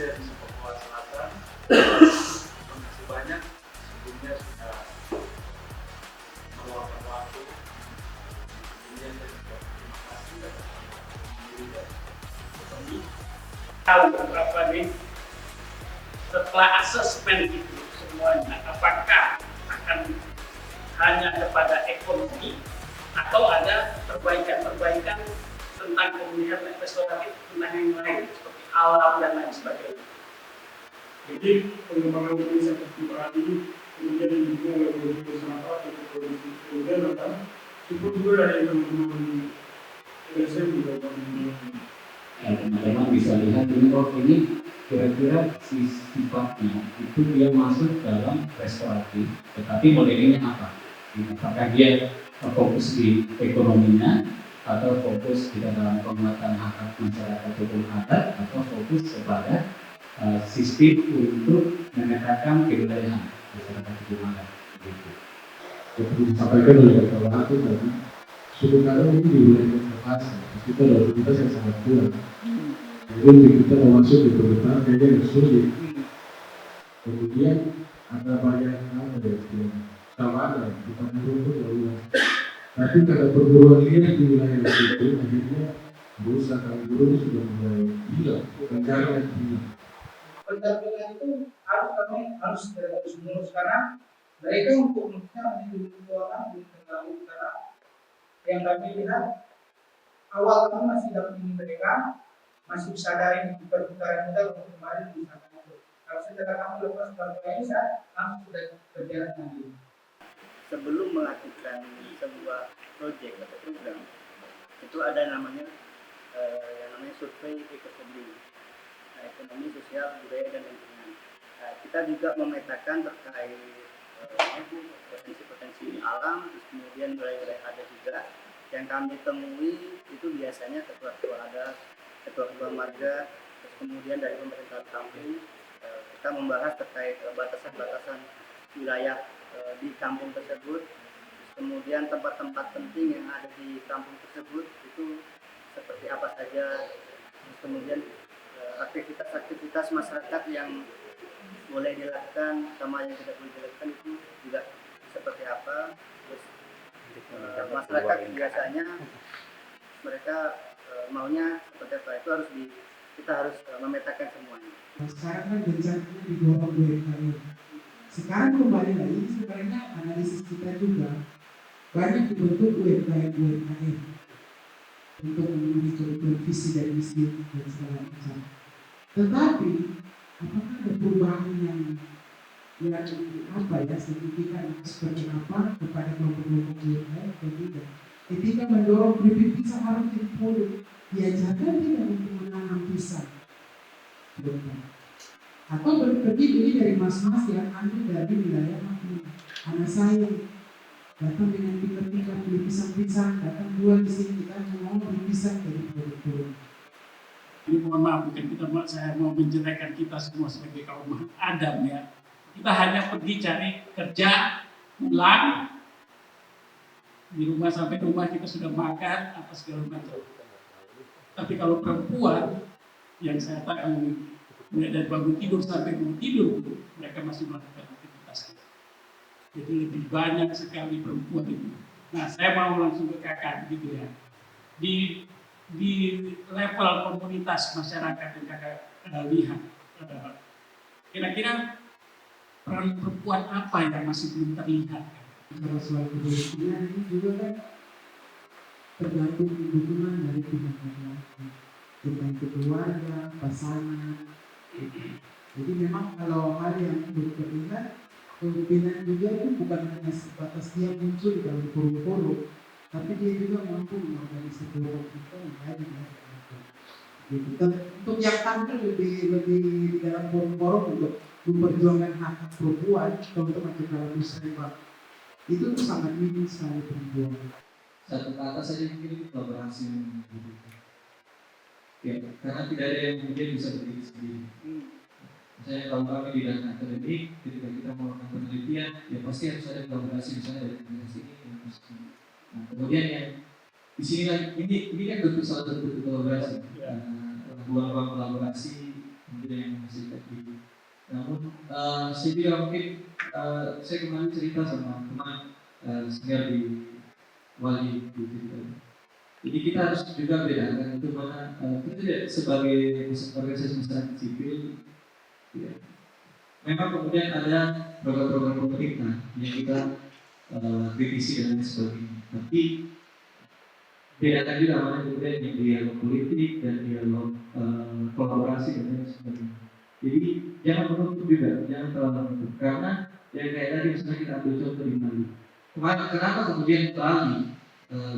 dosen Papua Selatan. Terima kasih banyak sebelumnya sudah meluangkan waktu. Kemudian saya juga terima kasih atas diri dari kami. Tahu beberapa nih setelah asesmen itu semuanya, apakah akan hanya kepada ekonomi atau ada perbaikan-perbaikan tentang pemulihan restoratif tentang yang lain seperti alam dan lain sebagainya. Jadi pengembangan ini seperti tadi kemudian didukung oleh provinsi Sumatera atau provinsi kemudian akan cukup juga dari teman-teman LSM juga teman-teman bisa lihat ini kira-kira sifatnya itu dia masuk dalam restoratif, tetapi modelnya apa? Apakah dia fokus di ekonominya atau fokus di dalam penguatan hak masyarakat hukum adat atau fokus kepada sistem untuk menegakkan kewilayahan masyarakat hukum adat gitu. Seperti disampaikan oleh Dr. Wahyu tadi, sebenarnya ini di wilayah konservasi kita ada aktivitas yang sangat kurang. Jadi untuk kita masuk di pemerintahan kayaknya yang sulit. Kemudian ada banyak hal yang sama ada bukan untuk lalu. Tapi karena perguruan liar di wilayah itu akhirnya berusaha kami guru sudah mulai hilang, jarang lagi hilang. Pendampingan itu harus terus menerus karena mereka untuk menjadi keuangan di negara utara yang kami lihat awal kami masih dampingi mereka masih sadari di perputaran modal untuk kemarin di sana itu. Kalau setelah kami lepas perputaran ini kami sudah berjalan lagi. Sebelum melakukan sebuah proyek atau program itu ada namanya yang namanya survei ekonomi, sosial, budaya dan lingkungan. Kita juga memetakan terkait potensi-potensi alam, terus kemudian wilayah-wilayah ada juga yang kami temui itu biasanya ketua-ketua adat, ketua-ketua marga, terus kemudian dari pemerintah kampung kita membahas terkait batasan-batasan wilayah di kampung tersebut, terus kemudian tempat-tempat penting yang ada di kampung tersebut itu seperti apa saja, terus kemudian aktivitas-aktivitas masyarakat yang boleh dilakukan sama yang tidak boleh dilakukan itu juga seperti apa. Terus masyarakat biasanya mereka maunya seperti apa, itu kita harus memetakan semuanya. Sekarang kan gencarnya didorong UMKM. Sekarang kembali lagi sebenarnya analisis kita juga banyak dibentuk UMKM untuk memenuhi kebutuhan visi dan misi dan segala macam. Tetapi apakah ada perubahan yang signifikan seperti apa kepada kelompok-kelompok UMKM atau tidak? Ketika mendorong keripik pisang harus dipulih, diajarkan tidak untuk menanam pisang. Atau pergi ini dari mas-mas yang ambil dari wilayah makmur. Anak saya datang dengan tikar-tikar beli pisang-pisang, datang jual di sini, kita mau beli pisang dari produk-produk. Ini mohon maaf, bukan saya mau menjelekkan kita semua sebagai kaum Adam ya. Kita hanya pergi cari kerja, pulang, di rumah sampai rumah kita sudah makan, apa segala macam. Tapi kalau perempuan, yang saya tahu mulai dari bangun tidur sampai bangun tidur, mereka masih melakukan aktivitas. Jadi lebih banyak sekali perempuan itu. Nah, saya mau langsung ke kakak gitu ya. Di level komunitas masyarakat yang kakak lihat, kira-kira peran perempuan apa yang masih belum terlihat? Kalau soal keberhasilan ini juga kan tergantung dukungan dari pihak laki-laki, bukan keluarga, pasangan. Jadi memang kalau hal yang belum terlihat, kemungkinan juga itu bukan hanya sebatas dia muncul di dalam forum-forum, tapi dia juga mampu mengorganisasi forum kita menjadi gitu. Untuk yang tampil lebih di dalam forum-forum untuk memperjuangkan hak perempuan, teman-teman kita lalu serempak, itu tuh sangat minim sekali perempuan. Satu kata saja mungkin kolaborasi ya, karena tidak ada yang kemudian bisa berdiri sendiri. Misalnya kalau kami di dalam akademik, ketika kita melakukan penelitian, ya pasti harus ada kolaborasi misalnya dari organisasi ini. Nah, kemudian yang di sini ini kan bentuk salah satu bentuk kolaborasi, ruang-ruang kolaborasi mungkin yang masih gitu. Namun saya juga mungkin saya kemarin cerita sama teman senior di Wali gitu. Jadi kita harus juga bedakan itu mana kita tidak sebagai organisasi masyarakat sipil, ya. Memang kemudian ada program-program pemerintah yang kita kritisi dan lain sebagainya. Tapi bedakan juga mana kemudian yang dialog politik dan dialog kolaborasi dan lain sebagainya. Jadi jangan menutup juga, jangan terlalu menutup. Karena yang kayak tadi misalnya kita ambil contoh di Bali. Kenapa kemudian Bali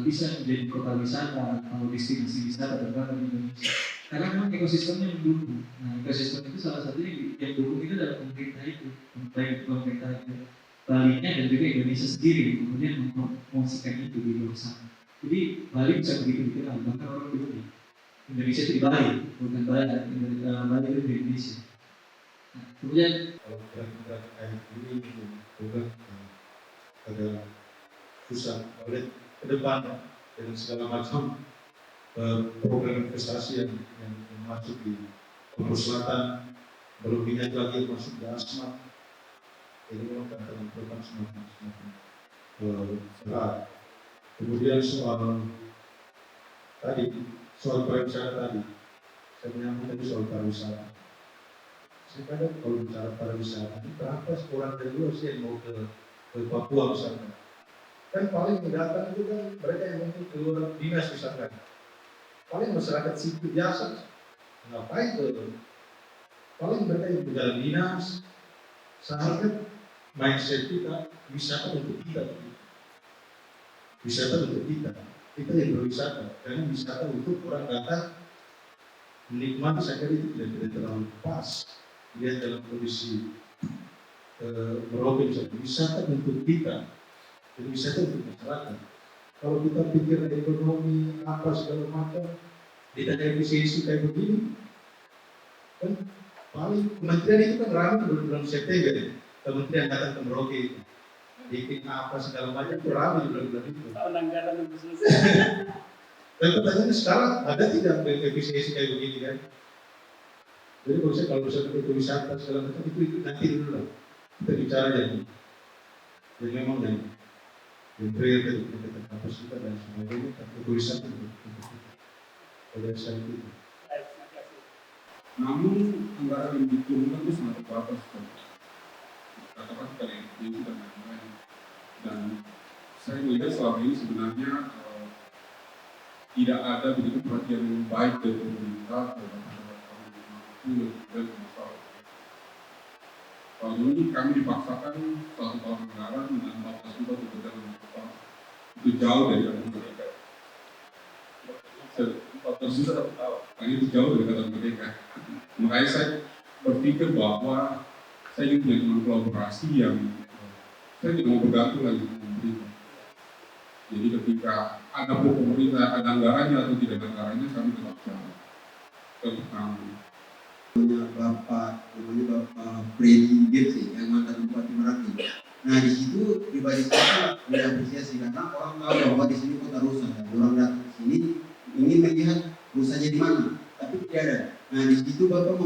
bisa menjadi kota wisata atau destinasi wisata terbesar di Indonesia? Karena memang ekosistemnya mendukung. Nah, ekosistem itu salah satunya yang dukung itu adalah pemerintah itu, baik pemerintah Bali-nya dan juga Indonesia sendiri kemudian mempromosikan itu di luar sana. Jadi Bali bisa begitu dikenal, bahkan orang dulu Indonesia itu di Bali, bukan Bali itu di Indonesia. Nah, kemudian kalau kita kayak ini juga agak susah oleh ke depan dengan segala macam program investasi yang masuk di Papua Selatan, belum ingat lagi masuk di Asmat, jadi memang akan menentukan semakin berat. Kemudian soal pariwisata tadi, saya menyambung tadi soal pariwisata. Saya kadang kalau bicara pariwisata, berapa orang dari luar sih yang mau ke Papua misalnya? Kan paling datang itu kan mereka yang mungkin keluar dinas misalkan. Paling masyarakat sipil biasa, ngapain tuh? Paling mereka yang berjalan dinas, seharusnya mindset kita wisata untuk kita. Wisata untuk kita yang berwisata. Karena wisata untuk orang datang menikmati, saya kira itu tidak terlalu pas. Dia dalam kondisi merokok misalnya, wisata untuk kita, dan wisata untuk masyarakat. Kalau kita pikir ekonomi apa segala macam, tidak ada efisiensi kayak begini, kan paling kementerian itu kan ramai bulan September, kementerian datang ke Merauke itu, bikin apa segala macam itu ramai di bulan itu. Anggaran yang selesai. Dan pertanyaannya sekarang ada tidak efisiensi kayak begini kan? Jadi kalau misalnya itu wisata segala macam itu nanti dulu lah kita bicara jadi memang yang prioritas kita kapasitas dan sebagainya untuk wisata oleh saya itu. Namun anggaran yang diturunkan itu sangat terbatas. Katakan dari itu dan lain-lain. Dan saya melihat selama ini sebenarnya tidak ada begitu perhatian yang baik dari pemerintah terhadap masalah. Kalau dulu kami dipaksakan 1 tahun anggaran dengan 14 juta untuk berjalan kota, itu jauh dari kata mereka. 14 juta 1 tahun, itu jauh dari kata mereka. Makanya saya berpikir bahwa saya ingin punya teman kolaborasi yang saya tidak mau bergantung lagi dengan pemerintah. Jadi ketika ada pemerintah, ada anggarannya atau tidak ada anggarannya, kami tetap jalan. Bapak Freddy Dirsi yang mantan Bupati Meraki. Nah di situ pribadi saya mengapresiasi karena orang tahu bahwa di sini kota rusa. Orang datang ke sini ingin melihat rusanya di mana, tapi tidak ada. Nah di situ Bapak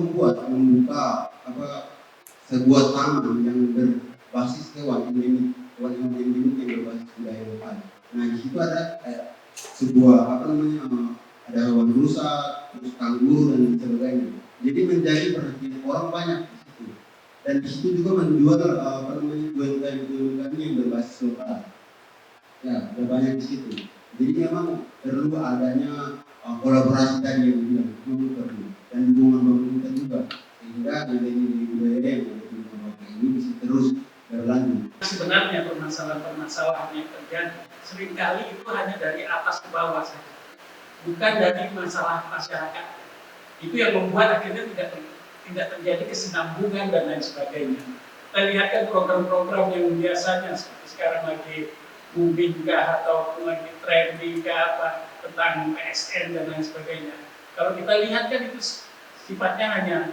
membuka sebuah taman yang berbasis hewan endemik yang berbasis budaya lokal. Nah di situ ada sebuah ada hewan rusa, terus kanguru dan sebagainya. Jadi menjadi perhatian orang banyak di situ. Dan di situ juga menjual UMKM yang berbasis lokal. Ya, ada banyak di situ. Jadi memang perlu adanya kolaborasi tadi yang bilang, memang perlu. Dan dukungan pemerintah juga. Sehingga nilai-nilai budaya yang ada di Merauke ini bisa terus berlanjut. Sebenarnya permasalahan yang terjadi seringkali itu hanya dari atas ke bawah saja, bukan dari masalah masyarakat. Itu yang membuat akhirnya tidak terjadi kesinambungan dan lain sebagainya. Kita lihat kan program-program yang biasanya seperti sekarang lagi booming atau lagi trending apa tentang PSN dan lain sebagainya. Kalau kita lihat kan itu sifatnya hanya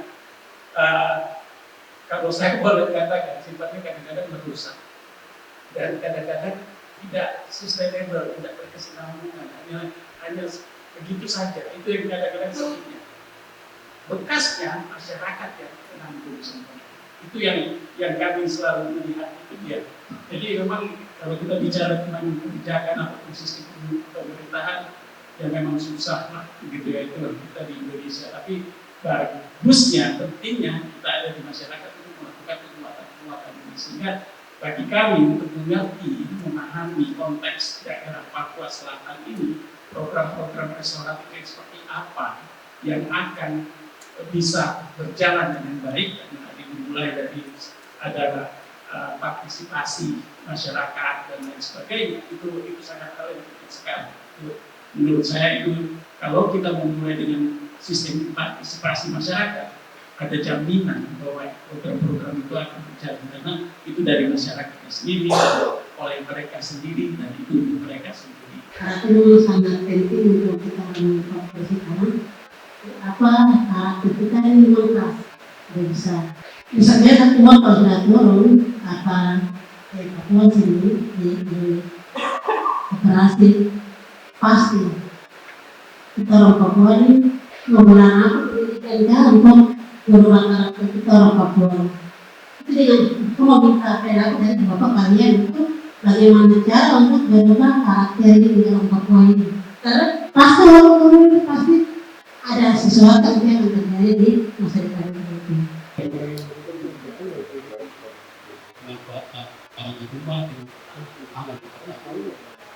kalau saya boleh katakan sifatnya kadang-kadang merusak dan kadang-kadang tidak sustainable, tidak berkesinambungan, hanya begitu saja. Itu yang kadang-kadang sepertinya. bekasnya masyarakat yang menanggung semua. Itu yang kami selalu melihat itu dia. Jadi memang kalau kita bicara tentang kebijakan atau sistem pemerintahan, ya memang susah lah begitu ya, itu kita di Indonesia. Tapi bagusnya, pentingnya kita ada di masyarakat untuk melakukan penguatan ini, sehingga bagi kami untuk mengerti, memahami konteks daerah Papua Selatan ini, program-program restoratif seperti apa yang akan bisa berjalan dengan baik, dan dimulai dari ada partisipasi masyarakat dan lain sebagainya, itu sangat penting sekali. Menurut saya itu kalau kita memulai dengan sistem partisipasi masyarakat, ada jaminan bahwa program-program itu akan berjalan, karena itu dari masyarakatnya sendiri, oleh mereka sendiri, dan itu untuk mereka sendiri. Itu sangat penting untuk kita mengungkapkan sekarang apa karakter kita ini memang keras, tidak bisa. Misalnya satu motor sudah turun apa Papua sini di operasi pasti kita orang Papua ini membelah apa pendidikan kan untuk merubah karakter kita orang Papua. Itu dengan kalau kita pedagog dari bapak kalian itu bagaimana cara untuk merubah karakter ini di orang Papua ini. Karena pasti orang turun pasti ada sesuatu yang terjadi di masa depan itu.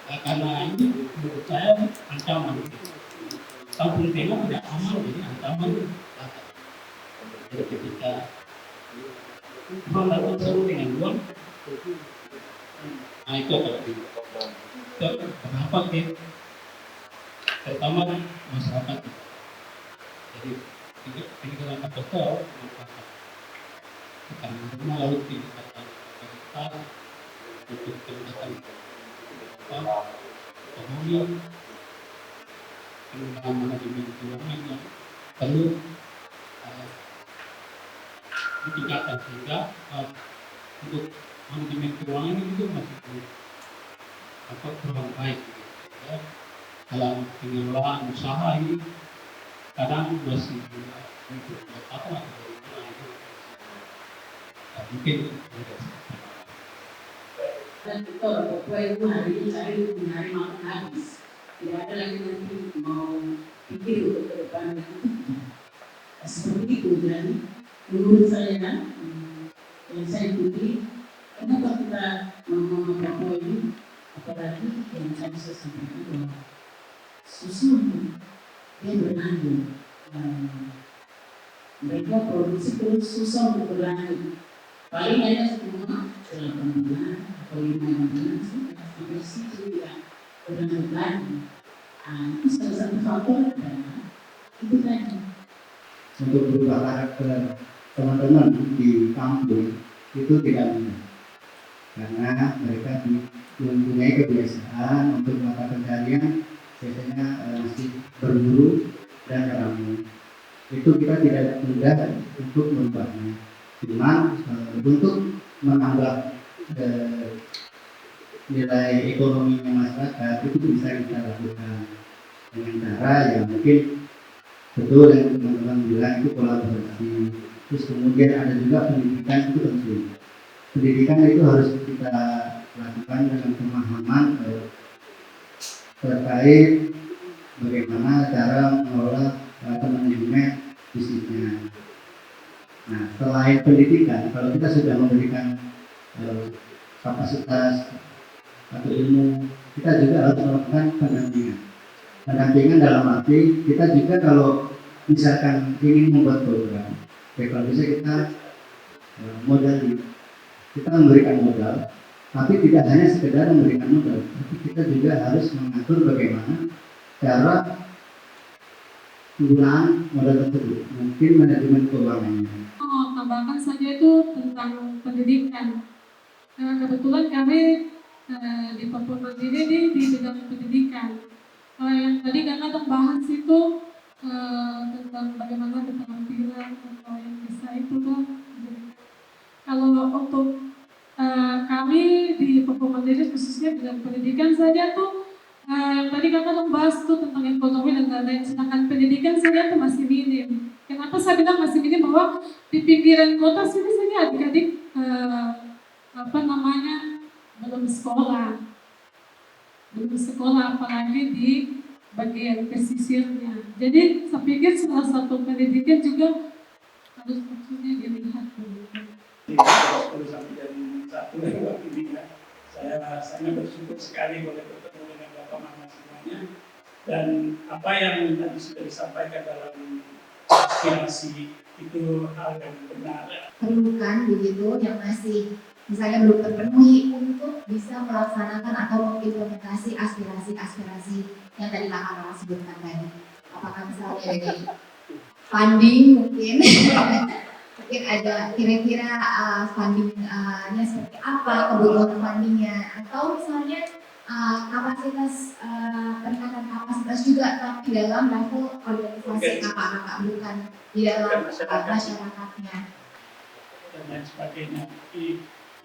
Karena ini menurut saya ancaman. Kampung Tengah tidak aman, jadi ancaman. Jadi ketika melakukan sesuatu dengan uang, nah itu akan kenapa terutama masyarakat. Jadi ini kita betul karena lalu tingkatan untuk tingkatan ekonomi, pengembangan manajemen keuangan yang perlu ditingkatkan, sehingga untuk manajemen keuangan itu masih kurang baik. Ya. Dalam pengelolaan usaha ini kadang masih apa mungkin dan kita orang Papua itu hari ini cari mencari makan habis, tidak ada lagi nanti mau pikir untuk ke depan itu seperti itu. Dan menurut saya yang saya ikuti, kenapa kita mau Papua ini, apalagi yang saya bisa sampaikan bahwa susah dia berlanjut, mereka produksi terus susah untuk berlanjut. Paling hanya semua 8 bulan atau 5 bulan sampai situ ya berlanjut lagi. Itu salah satu faktor adalah itu tadi. Untuk berubah karakter teman-teman di kampung itu tidak mudah, karena mereka mempunyai kebiasaan untuk mata pencarian biasanya masih berburu dan meramu. Itu kita tidak mudah untuk merubahnya. Cuman untuk menambah nilai ekonominya masyarakat itu bisa kita lakukan dengan cara yang mungkin betul yang teman-teman bilang itu kolaborasi. Terus kemudian ada juga pendidikan, itu penting. Pendidikan itu harus kita lakukan dengan pemahaman terkait bagaimana cara mengelola manajemen bisnisnya. Nah, selain pendidikan, kalau kita sudah memberikan kapasitas atau ilmu, kita juga harus melakukan pendampingan. Pendampingan dalam arti kita juga kalau misalkan ingin membuat program, kalau bisa kita modal, kita memberikan modal, tapi tidak hanya sekedar memberikan modal, tapi kita juga harus mengatur bagaimana cara penggunaan modal tersebut, mungkin manajemen keuangannya. Tambahkan saja itu tentang pendidikan. Kebetulan kami di Papua Mandiri di bidang pendidikan. Yang tadi karena membahas itu tentang bagaimana keterampilan atau yang bisa itu kan. Kalau untuk kami di Papua Mandiri khususnya bidang pendidikan saja tuh yang tadi kakak membahas tuh tentang ekonomi dan lain-lain, sedangkan pendidikan saja tuh masih minim. minim. Kenapa saya bilang masih minim? Bahwa di pinggiran kota sini saja adik-adik belum sekolah, apalagi di bagian pesisirnya. Jadi saya pikir salah satu pendidikan juga harus maksudnya dilihat dulu. Sampai jam 1 lewat ini ya. Saya sangat bersyukur sekali boleh bertemu dengan Bapak Mama semuanya. Dan apa yang tadi sudah disampaikan dalam aspirasi itu hal yang benar. Perlukan begitu yang masih misalnya belum terpenuhi untuk bisa melaksanakan atau mengimplementasi aspirasi-aspirasi yang tadi Kak Kamala sebutkan tadi. Apakah misalnya dari funding mungkin mungkin ada kira-kira fundingnya seperti apa, kebutuhan fundingnya, atau misalnya kapasitas peningkatan kapasitas juga tapi dalam level organisasi kakak-kakak, bukan di dalam masyarakatnya dan lain sebagainya.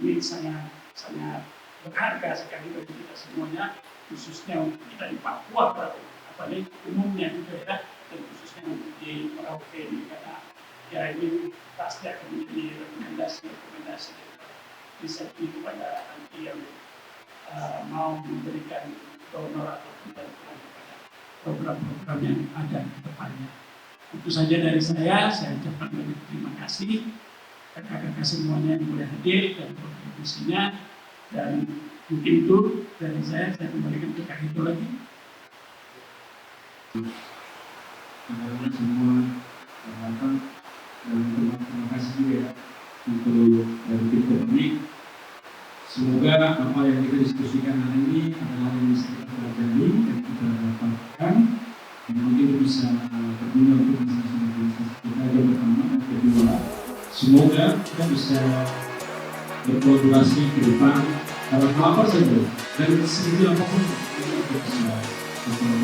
Ini sangat berharga sekali bagi kita semuanya, khususnya untuk kita di Papua, apalagi umumnya juga ya, dan khususnya untuk di Merauke ini, karena ya ini pasti akan menjadi rekomendasi bisa kepada nanti yang mau memberikan donor atau bantuan kepada program-program yang ada di depannya. Itu saja dari saya ucapkan banyak terima kasih kakak-kakak semuanya yang boleh hadir dan kontribusinya, dan mungkin itu dari saya kembalikan ke Kak Hito lagi. Teman-teman semua datang, dan terima kasih juga ya untuk dari tim teknik. Semoga apa yang kita diskusikan hari ini adalah yang bisa kita pelajari dan kita dapatkan, dan mungkin bisa berguna untuk masing-masing organisasi kita yang pertama. Dan kedua, semoga kita bisa berkolaborasi ke depan dalam apa saja dan sekecil apapun kita bisa berkolaborasi.